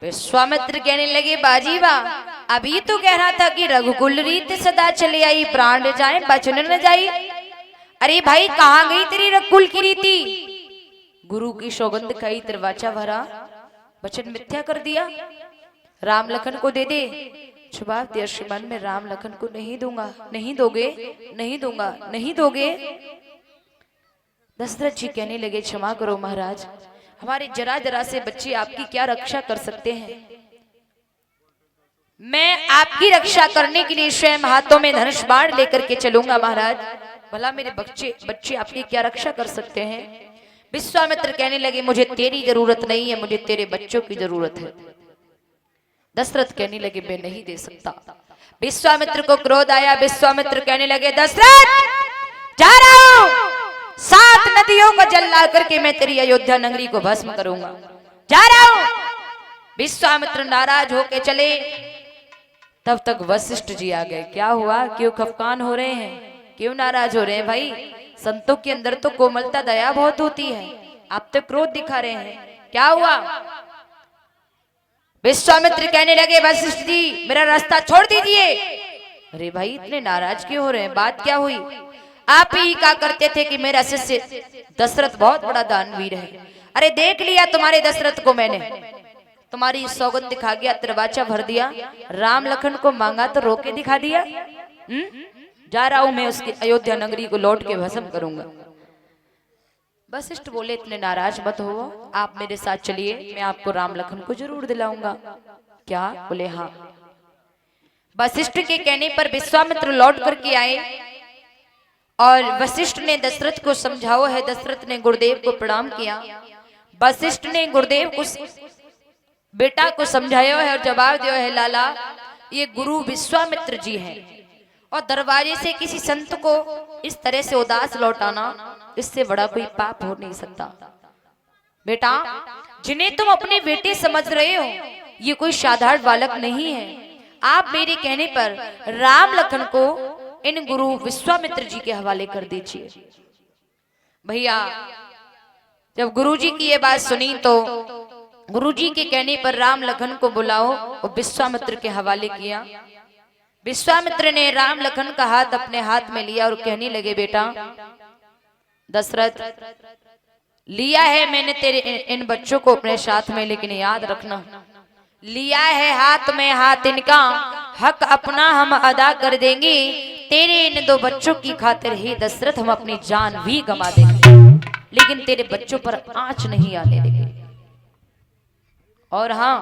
विश्वामित्र कहने लगे बाजी वाह, अभी तो कह रहा था कि रघुकुल रीत सदा चले आई, प्राण जाए बचन न जाई। अरे भाई कहाँ गई तेरी रघुकुल की रीति? गुरु की सौगंध खाई, दरवाजा भरा, वचन मिथ्या कर दिया। राम लखन को दे दे। जवाब दिया श्रीमान मैं राम लखन को नहीं दूंगा। नहीं दोगे? नहीं दूंगा। नहीं दोगे? दशरथ जी कहने लगे क्षमा करो महाराज, हमारे जरा जरा से बच्चे आपकी क्या रक्षा कर सकते हैं। मैं आपकी रक्षा करने के लिए स्वयं हाथों में धनुष बाण लेकर के चलूंगा महाराज। भला मेरे बच्चे आपकी क्या रक्षा कर सकते हैं। विश्वामित्र कहने लगे मुझे तेरी जरूरत नहीं है, मुझे तेरे बच्चों की जरूरत है। दशरथ कहने लगे मैं नहीं दे सकता। विश्वामित्र को क्रोध आया। विश्वामित्र कहने लगे दशरथ जा रहा हूं, 7 नदियों को जल ला करके मैं तेरी अयोध्या नगरी को भस्म करूंगा, जा रहा हूं। विश्वामित्र नाराज होके चले। तब तक वशिष्ठ जी आ गए। क्या हुआ, क्यों खफकान हो रहे हैं, क्यों नाराज हो रहे हैं? भाई संतों के अंदर तो कोमलता दया बहुत होती है, आप तो क्रोध दिखा रहे हैं, क्या हुआ? विश्वामित्र कहने लगे वशिष्ठ जी मेरा रास्ता छोड़ दीजिए। अरे भाई इतने नाराज क्यों हो रहे हैं, बात क्या हुई? आप ही कहा करते थे कि मेरा शिष्य दशरथ बहुत बड़ा दानवीर है। अरे देख लिया तुम्हारे दशरथ को मैंने, तुम्हारी सौगंध दिखा गया, दरवाजा भर दिया, राम लखन को मांगा तो रोके दिखा दिया। जा रहा हूं मैं उसकी अयोध्या नगरी को लौट के भस्म करूंगा। वशिष्ठ बोले इतने नाराज मत हो, आप मेरे साथ चलिए, मैं आपको राम लखन को जरूर दिलाऊंगा। क्या? बोले हाँ। वशिष्ठ के कहने पर विश्वामित्र लौट करके आए और वशिष्ठ ने दशरथ को समझाओ है। दशरथ ने गुरुदेव को प्रणाम किया। वशिष्ठ ने गुरुदेव को बेटा को समझाया है और जवाब दिया है लाला ये गुरु विश्वामित्र जी हैं और दरवाजे से किसी संत को इस तरह से उदास लौटाना, इससे बड़ा कोई पाप हो नहीं सकता। बेटा जिन्हें तुम अपने बेटे समझ रहे हो ये कोई साधारण बालक नहीं है। आप मेरे कहने पर राम लखन को इन गुरु विश्वामित्र जी के हवाले कर दीजिए। भैया जब गुरुजी की ये बात सुनी तो गुरुजी के कहने पर राम लखन को बुलाओ और विश्वामित्र के हवाले किया। विश्वामित्र ने राम लखन का हाथ अपने हाथ में लिया और कहने लगे बेटा दशरथ लिया है मैंने तेरे इन बच्चों को अपने साथ में, लेकिन याद रखना लिया है हाथ में हाथ इनका, हक अपना हम अदा कर देंगे। तेरे इन 2 बच्चों की खातिर ही दशरथ हम अपनी जान भी गंवा देंगे, लेकिन तेरे बच्चों पर आंच नहीं आने देंगे। और हाँ